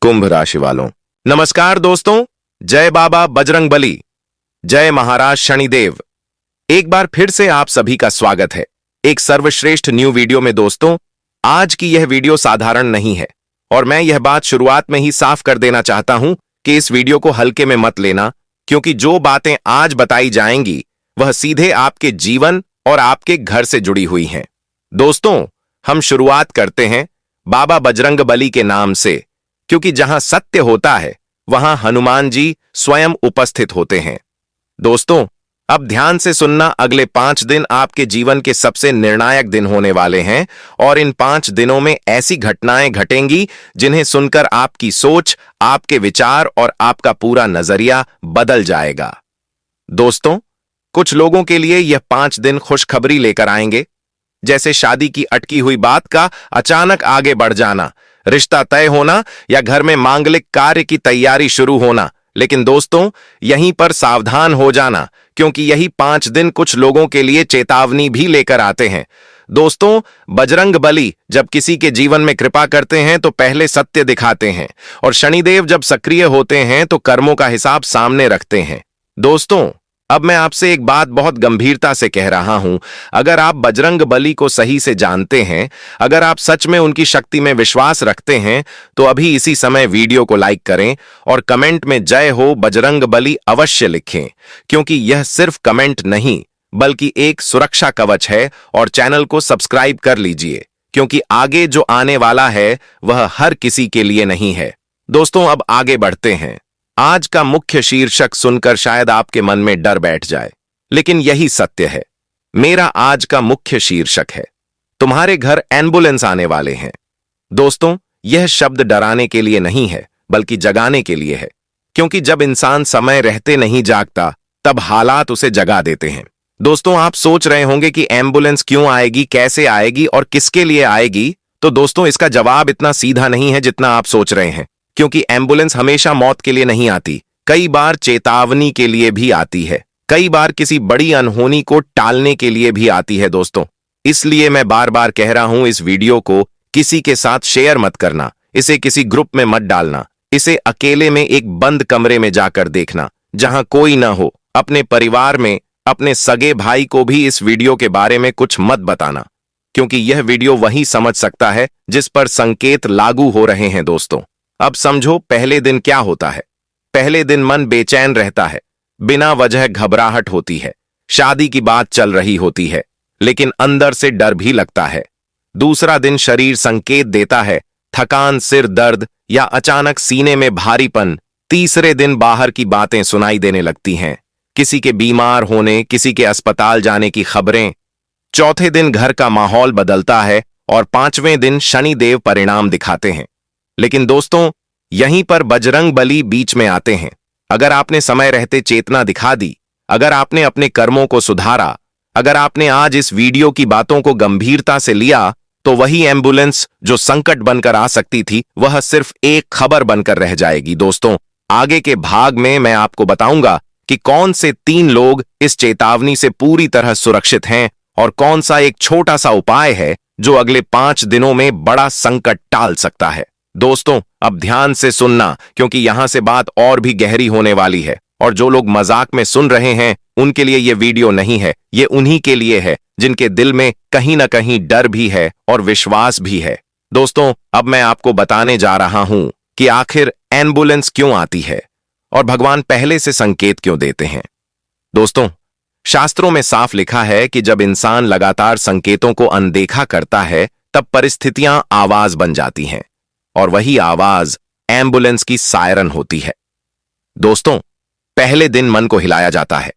कुंभ राशि वालों, नमस्कार दोस्तों। जय बाबा बजरंगबली, जय महाराज शनिदेव। एक बार फिर से आप सभी का स्वागत है एक सर्वश्रेष्ठ न्यू वीडियो में। दोस्तों, आज की यह वीडियो साधारण नहीं है और मैं यह बात शुरुआत में ही साफ कर देना चाहता हूं कि इस वीडियो को हल्के में मत लेना, क्योंकि जो बातें आज बताई जाएंगी वह सीधे आपके जीवन और आपके घर से जुड़ी हुई हैं। दोस्तों, हम शुरुआत करते हैं बाबा बजरंगबली के नाम से, क्योंकि जहां सत्य होता है वहां हनुमान जी स्वयं उपस्थित होते हैं। दोस्तों, अब ध्यान से सुनना, अगले 5 दिन आपके जीवन के सबसे निर्णायक दिन होने वाले हैं और इन 5 दिनों में ऐसी घटनाएं घटेंगी जिन्हें सुनकर आपकी सोच, आपके विचार और आपका पूरा नजरिया बदल जाएगा। दोस्तों, कुछ लोगों के लिए यह 5 दिन खुशखबरी लेकर आएंगे, जैसे शादी की अटकी हुई बात का अचानक आगे बढ़ जाना, रिश्ता तय होना या घर में मांगलिक कार्य की तैयारी शुरू होना। लेकिन दोस्तों, यहीं पर सावधान हो जाना, क्योंकि यही 5 दिन कुछ लोगों के लिए चेतावनी भी लेकर आते हैं। दोस्तों, बजरंगबली जब किसी के जीवन में कृपा करते हैं तो पहले सत्य दिखाते हैं, और शनिदेव जब सक्रिय होते हैं तो कर्मों का हिसाब सामने रखते हैं। दोस्तों, अब मैं आपसे एक बात बहुत गंभीरता से कह रहा हूं। अगर आप बजरंगबली को सही से जानते हैं, अगर आप सच में उनकी शक्ति में विश्वास रखते हैं, तो अभी इसी समय वीडियो को लाइक करें और कमेंट में जय हो बजरंगबली अवश्य लिखें, क्योंकि यह सिर्फ कमेंट नहीं बल्कि एक सुरक्षा कवच है। और चैनल को सब्सक्राइब कर लीजिए, क्योंकि आगे जो आने वाला है वह हर किसी के लिए नहीं है। दोस्तों, अब आगे बढ़ते हैं। आज का मुख्य शीर्षक सुनकर शायद आपके मन में डर बैठ जाए, लेकिन यही सत्य है। मेरा आज का मुख्य शीर्षक है, तुम्हारे घर एम्बुलेंस आने वाले हैं। दोस्तों, यह शब्द डराने के लिए नहीं है बल्कि जगाने के लिए है, क्योंकि जब इंसान समय रहते नहीं जागता तब हालात उसे जगा देते हैं। दोस्तों, आप सोच रहे होंगे कि एम्बुलेंस क्यों आएगी, कैसे आएगी और किसके लिए आएगी। तो दोस्तों, इसका जवाब इतना सीधा नहीं है जितना आप सोच रहे हैं, क्योंकि एम्बुलेंस हमेशा मौत के लिए नहीं आती, कई बार चेतावनी के लिए भी आती है, कई बार किसी बड़ी अनहोनी को टालने के लिए भी आती है। दोस्तों, इसलिए मैं बार बार कह रहा हूं, इस वीडियो को किसी के साथ शेयर मत करना, इसे किसी ग्रुप में मत डालना, इसे अकेले में एक बंद कमरे में जाकर देखना जहां कोई ना हो। अपने परिवार में अपने सगे भाई को भी इस वीडियो के बारे में कुछ मत बताना, क्योंकि यह वीडियो वही समझ सकता है जिस पर संकेत लागू हो रहे हैं। दोस्तों, अब समझो, पहले दिन क्या होता है। पहले दिन मन बेचैन रहता है, बिना वजह घबराहट होती है, शादी की बात चल रही होती है, लेकिन अंदर से डर भी लगता है। दूसरा दिन शरीर संकेत देता है, थकान, सिर दर्द या अचानक सीने में भारीपन। तीसरे दिन बाहर की बातें सुनाई देने लगती हैं, किसी के बीमार होने, किसी के अस्पताल जाने की खबरें। चौथे दिन घर का माहौल बदलता है और 5वें दिन शनिदेव परिणाम दिखाते हैं। लेकिन दोस्तों, यहीं पर बजरंगबली बीच में आते हैं। अगर आपने समय रहते चेतना दिखा दी, अगर आपने अपने कर्मों को सुधारा, अगर आपने आज इस वीडियो की बातों को गंभीरता से लिया, तो वही एम्बुलेंस जो संकट बनकर आ सकती थी वह सिर्फ एक खबर बनकर रह जाएगी। दोस्तों, आगे के भाग में मैं आपको बताऊंगा कि कौन से 3 लोग इस चेतावनी से पूरी तरह सुरक्षित हैं और कौन सा एक छोटा सा उपाय है जो अगले 5 दिनों में बड़ा संकट टाल सकता है। दोस्तों, अब ध्यान से सुनना, क्योंकि यहां से बात और भी गहरी होने वाली है, और जो लोग मजाक में सुन रहे हैं उनके लिए यह वीडियो नहीं है, ये उन्हीं के लिए है जिनके दिल में कहीं ना कहीं डर भी है और विश्वास भी है। दोस्तों, अब मैं आपको बताने जा रहा हूं कि आखिर एम्बुलेंस क्यों आती है और भगवान पहले से संकेत क्यों देते हैं। दोस्तों, शास्त्रों में साफ लिखा है कि जब इंसान लगातार संकेतों को अनदेखा करता है तब परिस्थितियां आवाज बन जाती हैं, और वही आवाज एम्बुलेंस की सायरन होती है। दोस्तों, पहले दिन मन को हिलाया जाता है,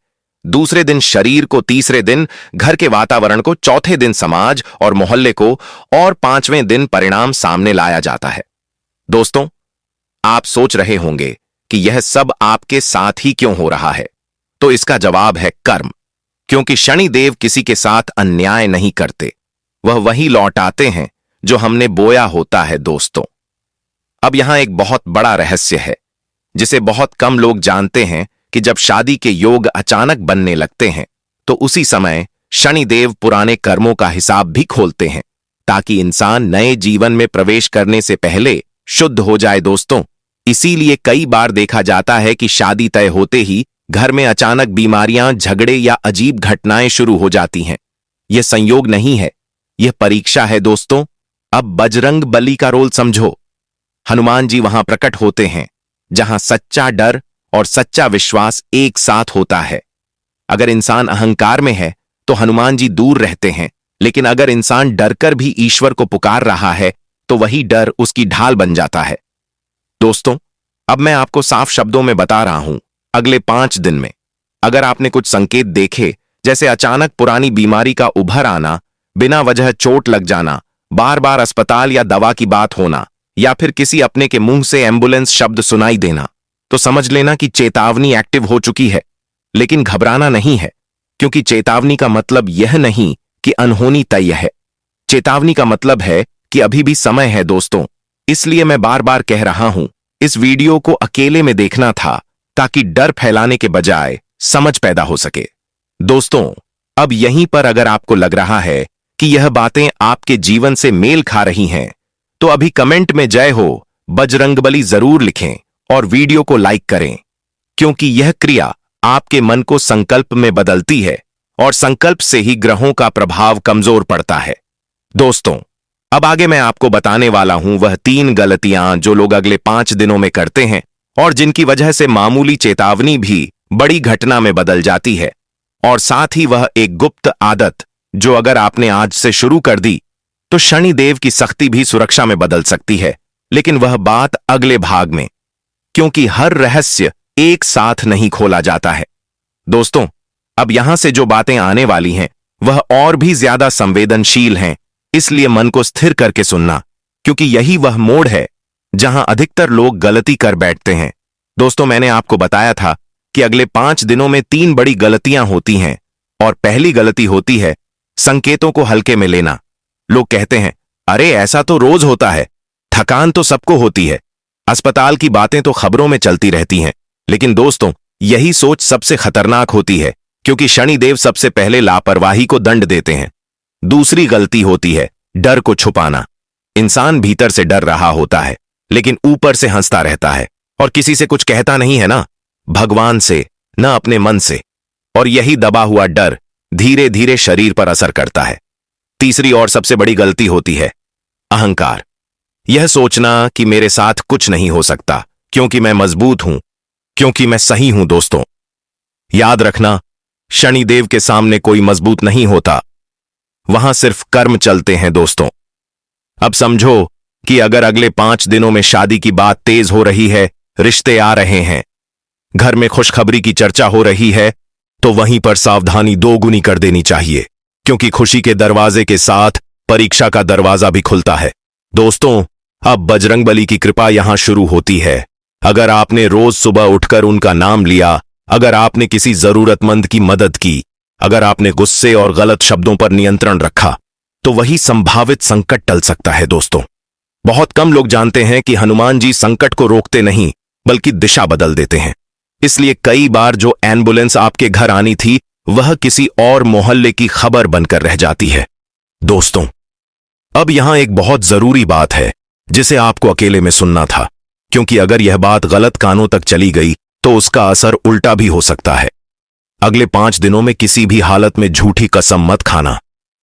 दूसरे दिन शरीर को, तीसरे दिन घर के वातावरण को, चौथे दिन समाज और मोहल्ले को, और 5वें दिन परिणाम सामने लाया जाता है। दोस्तों, आप सोच रहे होंगे कि यह सब आपके साथ ही क्यों हो रहा है, तो इसका जवाब है कर्म। क्योंकि शनिदेव किसी के साथ अन्याय नहीं करते, वह वही लौटाते हैं जो हमने बोया होता है। दोस्तों, अब यहां एक बहुत बड़ा रहस्य है जिसे बहुत कम लोग जानते हैं, कि जब शादी के योग अचानक बनने लगते हैं तो उसी समय शनिदेव पुराने कर्मों का हिसाब भी खोलते हैं, ताकि इंसान नए जीवन में प्रवेश करने से पहले शुद्ध हो जाए। दोस्तों, इसीलिए कई बार देखा जाता है कि शादी तय होते ही घर में अचानक बीमारियां, झगड़े या अजीब घटनाएं शुरू हो जाती हैं। यह संयोग नहीं है, यह परीक्षा है दोस्तों। अब बजरंग बली का रोल समझो। हनुमान जी वहां प्रकट होते हैं जहां सच्चा डर और सच्चा विश्वास एक साथ होता है। अगर इंसान अहंकार में है तो हनुमान जी दूर रहते हैं, लेकिन अगर इंसान डरकर भी ईश्वर को पुकार रहा है तो वही डर उसकी ढाल बन जाता है। दोस्तों, अब मैं आपको साफ शब्दों में बता रहा हूं, अगले 5 दिन में अगर आपने कुछ संकेत देखे, जैसे अचानक पुरानी बीमारी का उभर आना, बिना वजह चोट लग जाना, बार बार अस्पताल या दवा की बात होना, या फिर किसी अपने के मुंह से एम्बुलेंस शब्द सुनाई देना, तो समझ लेना कि चेतावनी एक्टिव हो चुकी है। लेकिन घबराना नहीं है, क्योंकि चेतावनी का मतलब यह नहीं कि अनहोनी तय है। चेतावनी का मतलब है कि अभी भी समय है दोस्तों। इसलिए मैं बार बार कह रहा हूं, इस वीडियो को अकेले में देखना था ताकि डर फैलाने के बजाय समझ पैदा हो सके। दोस्तों, अब यहीं पर अगर आपको लग रहा है कि यह बातें आपके जीवन से मेल खा रही हैं, तो अभी कमेंट में जय हो बजरंगबली जरूर लिखें और वीडियो को लाइक करें, क्योंकि यह क्रिया आपके मन को संकल्प में बदलती है और संकल्प से ही ग्रहों का प्रभाव कमजोर पड़ता है। दोस्तों, अब आगे मैं आपको बताने वाला हूं वह 3 गलतियां जो लोग अगले 5 दिनों में करते हैं और जिनकी वजह से मामूली चेतावनी भी बड़ी घटना में बदल जाती है। और साथ ही वह एक गुप्त आदत जो अगर आपने आज से शुरू कर दी तो शनिदेव की सख्ती भी सुरक्षा में बदल सकती है। लेकिन वह बात अगले भाग में, क्योंकि हर रहस्य एक साथ नहीं खोला जाता है। दोस्तों, अब यहां से जो बातें आने वाली हैं वह और भी ज्यादा संवेदनशील हैं, इसलिए मन को स्थिर करके सुनना, क्योंकि यही वह मोड़ है जहां अधिकतर लोग गलती कर बैठते हैं। दोस्तों, मैंने आपको बताया था कि अगले 5 दिनों में 3 बड़ी गलतियां होती हैं, और पहली गलती होती है संकेतों को हल्के में लेना। लोग कहते हैं, अरे ऐसा तो रोज होता है, थकान तो सबको होती है, अस्पताल की बातें तो खबरों में चलती रहती हैं। लेकिन दोस्तों, यही सोच सबसे खतरनाक होती है, क्योंकि शनिदेव सबसे पहले लापरवाही को दंड देते हैं। दूसरी गलती होती है डर को छुपाना। इंसान भीतर से डर रहा होता है, लेकिन ऊपर से हंसता रहता है और किसी से कुछ कहता नहीं है ना, भगवान से, न अपने मन से। और यही दबा हुआ डर धीरे धीरे शरीर पर असर करता है। तीसरी और सबसे बड़ी गलती होती है अहंकार। यह सोचना कि मेरे साथ कुछ नहीं हो सकता, क्योंकि मैं मजबूत हूं, क्योंकि मैं सही हूं। दोस्तों, याद रखना, शनिदेव के सामने कोई मजबूत नहीं होता, वहां सिर्फ कर्म चलते हैं। दोस्तों, अब समझो कि अगर अगले 5 दिनों में शादी की बात तेज हो रही है, रिश्ते आ रहे हैं, घर में खुशखबरी की चर्चा हो रही है, तो वहीं पर सावधानी 2 गुनी कर देनी चाहिए, क्योंकि खुशी के दरवाजे के साथ परीक्षा का दरवाजा भी खुलता है। दोस्तों, अब बजरंगबली की कृपा यहां शुरू होती है। अगर आपने रोज सुबह उठकर उनका नाम लिया, अगर आपने किसी जरूरतमंद की मदद की, अगर आपने गुस्से और गलत शब्दों पर नियंत्रण रखा, तो वही संभावित संकट टल सकता है। दोस्तों, बहुत कम लोग जानते हैं कि हनुमान जी संकट को रोकते नहीं, बल्कि दिशा बदल देते हैं। इसलिए कई बार जो एम्बुलेंस आपके घर आनी थी, वह किसी और मोहल्ले की खबर बनकर रह जाती है। दोस्तों, अब यहां एक बहुत जरूरी बात है जिसे आपको अकेले में सुनना था, क्योंकि अगर यह बात गलत कानों तक चली गई तो उसका असर उल्टा भी हो सकता है। अगले 5 दिनों में किसी भी हालत में झूठी कसम मत खाना,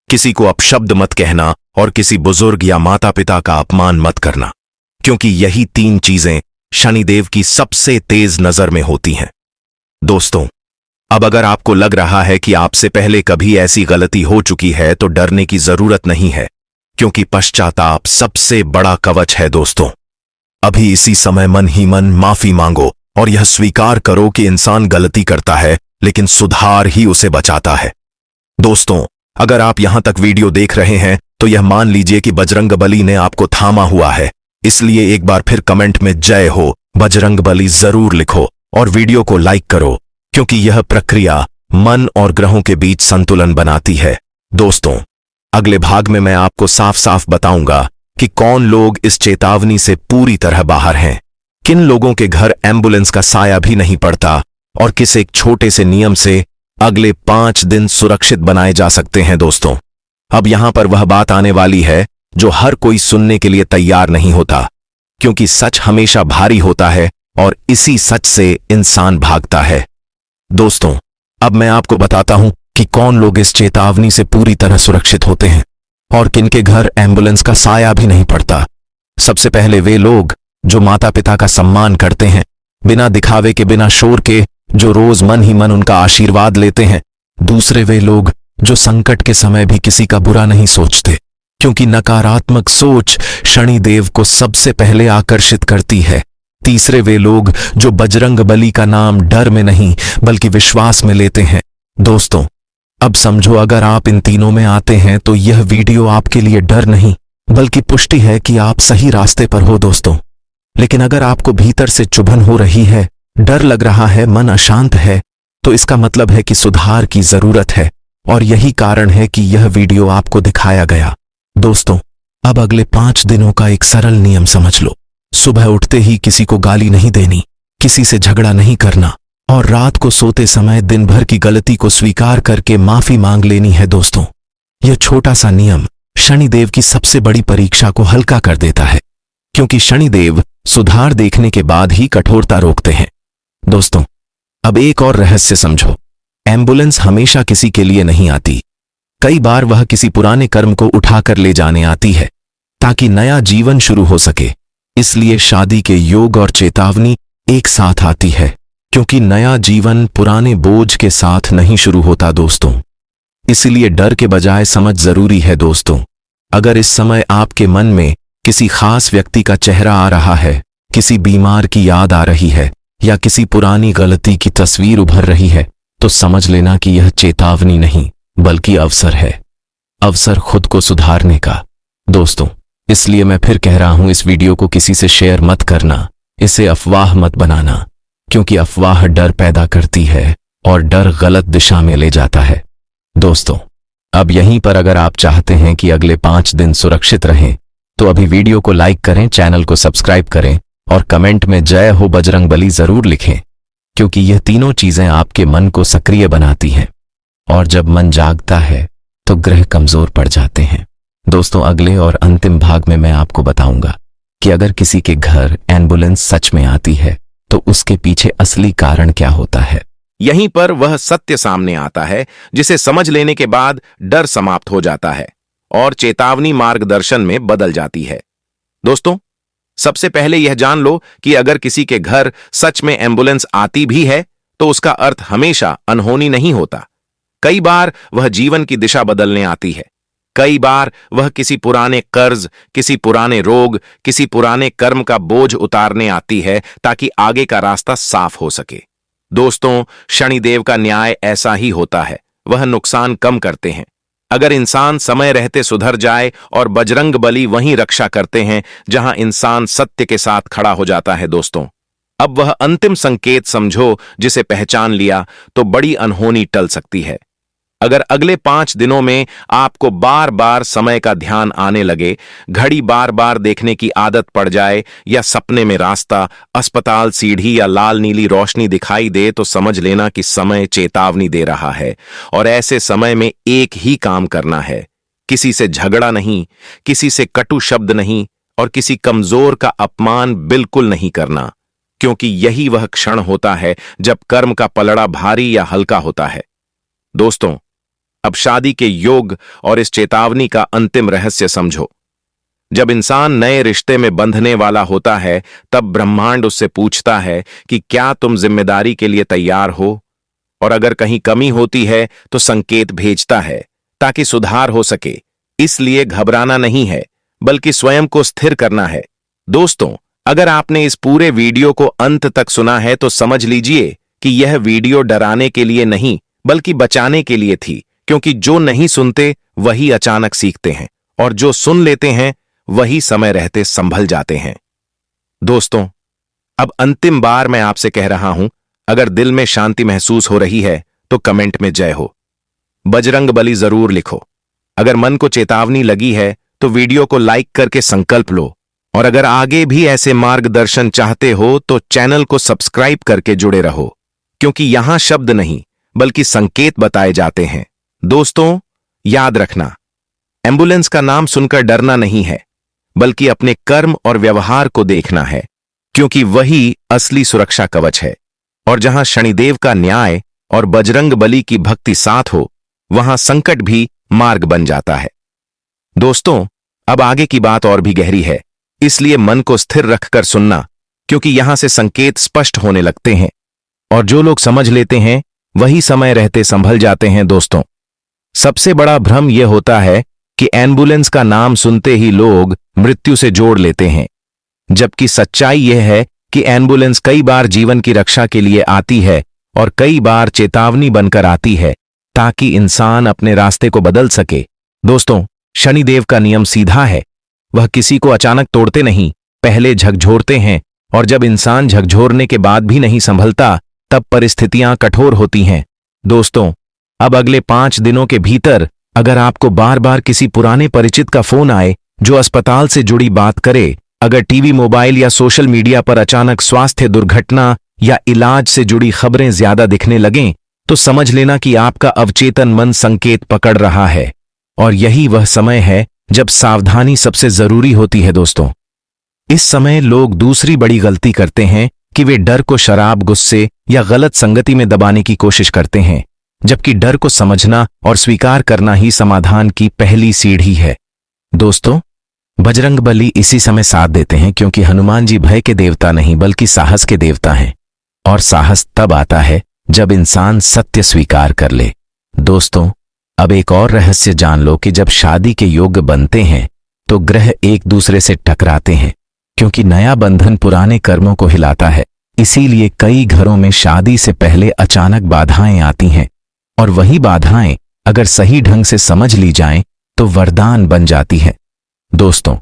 किसी को अपशब्द मत कहना और किसी बुजुर्ग या माता पिता का अपमान मत करना, क्योंकि यही 3 चीजें शनिदेव की सबसे तेज नजर में होती हैं। दोस्तों, अब अगर आपको लग रहा है कि आपसे पहले कभी ऐसी गलती हो चुकी है, तो डरने की जरूरत नहीं है, क्योंकि पश्चाताप सबसे बड़ा कवच है। दोस्तों, अभी इसी समय मन ही मन माफी मांगो और यह स्वीकार करो कि इंसान गलती करता है, लेकिन सुधार ही उसे बचाता है। दोस्तों, अगर आप यहां तक वीडियो देख रहे हैं तो यह मान लीजिए कि बजरंगबली ने आपको थामा हुआ है। इसलिए एक बार फिर कमेंट में जय हो बजरंगबली जरूर लिखो और वीडियो को लाइक करो, क्योंकि यह प्रक्रिया मन और ग्रहों के बीच संतुलन बनाती है। दोस्तों, अगले भाग में मैं आपको साफ साफ बताऊंगा कि कौन लोग इस चेतावनी से पूरी तरह बाहर हैं, किन लोगों के घर एम्बुलेंस का साया भी नहीं पड़ता और किस एक छोटे से नियम से अगले 5 दिन सुरक्षित बनाए जा सकते हैं। दोस्तों, अब यहां पर वह बात आने वाली है जो हर कोई सुनने के लिए तैयार नहीं होता, क्योंकि सच हमेशा भारी होता है और इसी सच से इंसान भागता है। दोस्तों, अब मैं आपको बताता हूं कि कौन लोग इस चेतावनी से पूरी तरह सुरक्षित होते हैं और किनके घर एम्बुलेंस का साया भी नहीं पड़ता। सबसे पहले वे लोग जो माता पिता का सम्मान करते हैं, बिना दिखावे के, बिना शोर के, जो रोज मन ही मन उनका आशीर्वाद लेते हैं। दूसरे वे लोग जो संकट के समय भी किसी का बुरा नहीं सोचते, क्योंकि नकारात्मक सोच शनिदेव को सबसे पहले आकर्षित करती है। तीसरे वे लोग जो बजरंग बली का नाम डर में नहीं बल्कि विश्वास में लेते हैं। दोस्तों, अब समझो, अगर आप इन तीनों में आते हैं तो यह वीडियो आपके लिए डर नहीं बल्कि पुष्टि है कि आप सही रास्ते पर हो। दोस्तों, लेकिन अगर आपको भीतर से चुभन हो रही है, डर लग रहा है, मन अशांत है, तो इसका मतलब है कि सुधार की जरूरत है और यही कारण है कि यह वीडियो आपको दिखाया गया। दोस्तों, अब अगले 5 दिनों का एक सरल नियम समझ लो। सुबह उठते ही किसी को गाली नहीं देनी, किसी से झगड़ा नहीं करना और रात को सोते समय दिन भर की गलती को स्वीकार करके माफी मांग लेनी है। दोस्तों, यह छोटा सा नियम शनिदेव की सबसे बड़ी परीक्षा को हल्का कर देता है, क्योंकि शनिदेव सुधार देखने के बाद ही कठोरता रोकते हैं। दोस्तों, अब एक और रहस्य समझो। एम्बुलेंस हमेशा किसी के लिए नहीं आती। कई बार वह किसी पुराने कर्म को उठाकर ले जाने आती है ताकि नया जीवन शुरू हो सके। इसलिए शादी के योग और चेतावनी एक साथ आती है, क्योंकि नया जीवन पुराने बोझ के साथ नहीं शुरू होता। दोस्तों, इसलिए डर के बजाय समझ जरूरी है। दोस्तों, अगर इस समय आपके मन में किसी खास व्यक्ति का चेहरा आ रहा है, किसी बीमार की याद आ रही है या किसी पुरानी गलती की तस्वीर उभर रही है, तो समझ लेना कि यह चेतावनी नहीं बल्कि अवसर है, अवसर खुद को सुधारने का। दोस्तों, इसलिए मैं फिर कह रहा हूं, इस वीडियो को किसी से शेयर मत करना, इसे अफवाह मत बनाना, क्योंकि अफवाह डर पैदा करती है और डर गलत दिशा में ले जाता है। दोस्तों, अब यहीं पर अगर आप चाहते हैं कि अगले 5 दिन सुरक्षित रहें तो अभी वीडियो को लाइक करें, चैनल को सब्सक्राइब करें और कमेंट में जय हो बजरंग बली जरूर लिखें, क्योंकि यह तीनों चीजें आपके मन को सक्रिय बनाती हैं और जब मन जागता है तो ग्रह कमजोर पड़ जाते हैं। दोस्तों, अगले और अंतिम भाग में मैं आपको बताऊंगा कि अगर किसी के घर एम्बुलेंस सच में आती है तो उसके पीछे असली कारण क्या होता है। यहीं पर वह सत्य सामने आता है जिसे समझ लेने के बाद डर समाप्त हो जाता है और चेतावनी मार्गदर्शन में बदल जाती है। दोस्तों, सबसे पहले यह जान लो कि अगर किसी के घर सच में एम्बुलेंस आती भी है तो उसका अर्थ हमेशा अनहोनी नहीं होता। कई बार वह जीवन की दिशा बदलने आती है। कई बार वह किसी पुराने कर्ज, किसी पुराने रोग, किसी पुराने कर्म का बोझ उतारने आती है ताकि आगे का रास्ता साफ हो सके। दोस्तों, शनिदेव का न्याय ऐसा ही होता है, वह नुकसान कम करते हैं। अगर इंसान समय रहते सुधर जाए और बजरंग बली वहीं रक्षा करते हैं जहां इंसान सत्य के साथ खड़ा हो जाता है। दोस्तों, अब वह अंतिम संकेत समझो जिसे पहचान लिया तो बड़ी अनहोनी टल सकती है। अगर अगले 5 दिनों में आपको बार बार समय का ध्यान आने लगे, घड़ी बार बार देखने की आदत पड़ जाए या सपने में रास्ता, अस्पताल, सीढ़ी या लाल नीली रोशनी दिखाई दे, तो समझ लेना कि समय चेतावनी दे रहा है। और ऐसे समय में एक ही काम करना है, किसी से झगड़ा नहीं, किसी से कटु शब्द नहीं और किसी कमजोर का अपमान बिल्कुल नहीं करना, क्योंकि यही वह क्षण होता है जब कर्म का पलड़ा भारी या हल्का होता है। दोस्तों, अब शादी के योग और इस चेतावनी का अंतिम रहस्य समझो। जब इंसान नए रिश्ते में बंधने वाला होता है, तब ब्रह्मांड उससे पूछता है कि क्या तुम जिम्मेदारी के लिए तैयार हो, और अगर कहीं कमी होती है तो संकेत भेजता है ताकि सुधार हो सके। इसलिए घबराना नहीं है बल्कि स्वयं को स्थिर करना है। दोस्तों, अगर आपने इस पूरे वीडियो को अंत तक सुना है तो समझ लीजिए कि यह वीडियो डराने के लिए नहीं बल्कि बचाने के लिए थी, क्योंकि जो नहीं सुनते वही अचानक सीखते हैं और जो सुन लेते हैं वही समय रहते संभल जाते हैं। दोस्तों, अब अंतिम बार मैं आपसे कह रहा हूं, अगर दिल में शांति महसूस हो रही है तो कमेंट में जय हो बजरंग बली जरूर लिखो। अगर मन को चेतावनी लगी है तो वीडियो को लाइक करके संकल्प लो, और अगर आगे भी ऐसे मार्गदर्शन चाहते हो तो चैनल को सब्सक्राइब करके जुड़े रहो, क्योंकि यहां शब्द नहीं बल्कि संकेत बताए जाते हैं। दोस्तों, याद रखना, एम्बुलेंस का नाम सुनकर डरना नहीं है बल्कि अपने कर्म और व्यवहार को देखना है, क्योंकि वही असली सुरक्षा कवच है। और जहां शनिदेव का न्याय और बजरंग बली की भक्ति साथ हो, वहां संकट भी मार्ग बन जाता है। दोस्तों, अब आगे की बात और भी गहरी है, इसलिए मन को स्थिर रखकर सुनना, क्योंकि यहां से संकेत स्पष्ट होने लगते हैं और जो लोग समझ लेते हैं वही समय रहते संभल जाते हैं। दोस्तों, सबसे बड़ा भ्रम यह होता है कि एम्बुलेंस का नाम सुनते ही लोग मृत्यु से जोड़ लेते हैं, जबकि सच्चाई यह है कि एम्बुलेंस कई बार जीवन की रक्षा के लिए आती है और कई बार चेतावनी बनकर आती है, ताकि इंसान अपने रास्ते को बदल सके। दोस्तों, शनिदेव का नियम सीधा है, वह किसी को अचानक तोड़ते नहीं, पहले झकझोरते हैं, और जब इंसान झकझोरने के बाद भी नहीं संभलता, तब परिस्थितियां कठोर होती हैं। दोस्तों, अब अगले 5 दिनों के भीतर अगर आपको बार बार किसी पुराने परिचित का फोन आए जो अस्पताल से जुड़ी बात करे, अगर टीवी, मोबाइल या सोशल मीडिया पर अचानक स्वास्थ्य दुर्घटना या इलाज से जुड़ी खबरें ज्यादा दिखने लगें, तो समझ लेना कि आपका अवचेतन मन संकेत पकड़ रहा है, और यही वह समय है जब सावधानी सबसे जरूरी होती है। दोस्तों, इस समय लोग दूसरी बड़ी गलती करते हैं कि वे डर को शराब, गुस्से या गलत संगति में दबाने की कोशिश करते हैं, जबकि डर को समझना और स्वीकार करना ही समाधान की पहली सीढ़ी है। दोस्तों, बजरंग बली इसी समय साथ देते हैं, क्योंकि हनुमान जी भय के देवता नहीं बल्कि साहस के देवता हैं, और साहस तब आता है जब इंसान सत्य स्वीकार कर ले। दोस्तों, अब एक और रहस्य जान लो कि जब शादी के योग्य बनते हैं तो ग्रह एक दूसरे से टकराते हैं, क्योंकि नया बंधन पुराने कर्मों को हिलाता है। इसीलिए कई घरों में शादी से पहले अचानक बाधाएं आती हैं, और वही बाधाएं अगर सही ढंग से समझ ली जाएं तो वरदान बन जाती हैं। दोस्तों,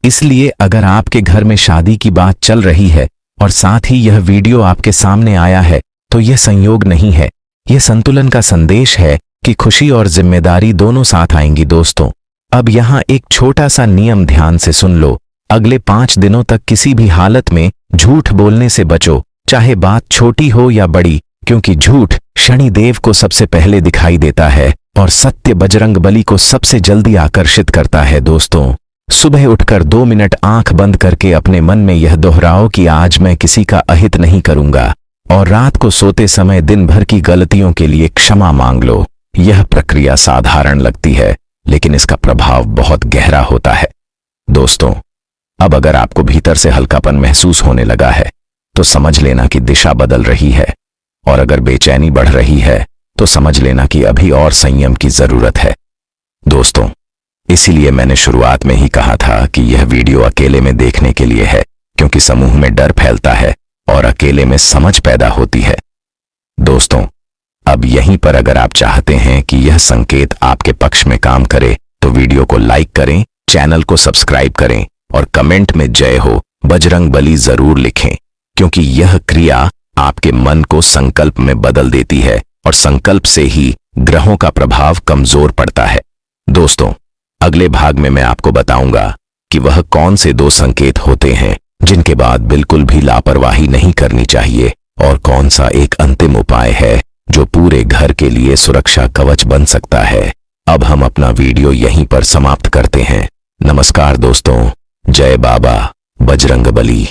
इसलिए अगर आपके घर में शादी की बात चल रही है और साथ ही यह वीडियो आपके सामने आया है, तो यह संयोग नहीं है, यह संतुलन का संदेश है कि खुशी और जिम्मेदारी दोनों साथ आएंगी। दोस्तों, अब यहां एक छोटा सा नियम ध्यान से सुन लो। अगले 5 दिनों तक किसी भी हालत में झूठ बोलने से बचो, चाहे बात छोटी हो या बड़ी, क्योंकि झूठ शनिदेव को सबसे पहले दिखाई देता है और सत्य बजरंग बली को सबसे जल्दी आकर्षित करता है। दोस्तों, सुबह उठकर 2 मिनट आंख बंद करके अपने मन में यह दोहराओ कि आज मैं किसी का अहित नहीं करूंगा, और रात को सोते समय दिन भर की गलतियों के लिए क्षमा मांग लो। यह प्रक्रिया साधारण लगती है, लेकिन इसका प्रभाव बहुत गहरा होता है। दोस्तों, अब अगर आपको भीतर से हल्कापन महसूस होने लगा है, तो समझ लेना कि दिशा बदल रही है, और अगर बेचैनी बढ़ रही है तो समझ लेना कि अभी और संयम की जरूरत है। दोस्तों, इसीलिए मैंने शुरुआत में ही कहा था कि यह वीडियो अकेले में देखने के लिए है, क्योंकि समूह में डर फैलता है और अकेले में समझ पैदा होती है। दोस्तों, अब यहीं पर अगर आप चाहते हैं कि यह संकेत आपके पक्ष में काम करे, तो वीडियो को लाइक करें, चैनल को सब्सक्राइब करें और कमेंट में जय हो बजरंग बली जरूर लिखें, क्योंकि यह क्रिया आपके मन को संकल्प में बदल देती है, और संकल्प से ही ग्रहों का प्रभाव कमजोर पड़ता है। दोस्तों, अगले भाग में मैं आपको बताऊंगा कि वह कौन से 2 संकेत होते हैं जिनके बाद बिल्कुल भी लापरवाही नहीं करनी चाहिए, और कौन सा एक अंतिम उपाय है जो पूरे घर के लिए सुरक्षा कवच बन सकता है। अब हम अपना वीडियो यहीं पर समाप्त करते हैं। नमस्कार दोस्तों, जय बाबा बजरंग बली।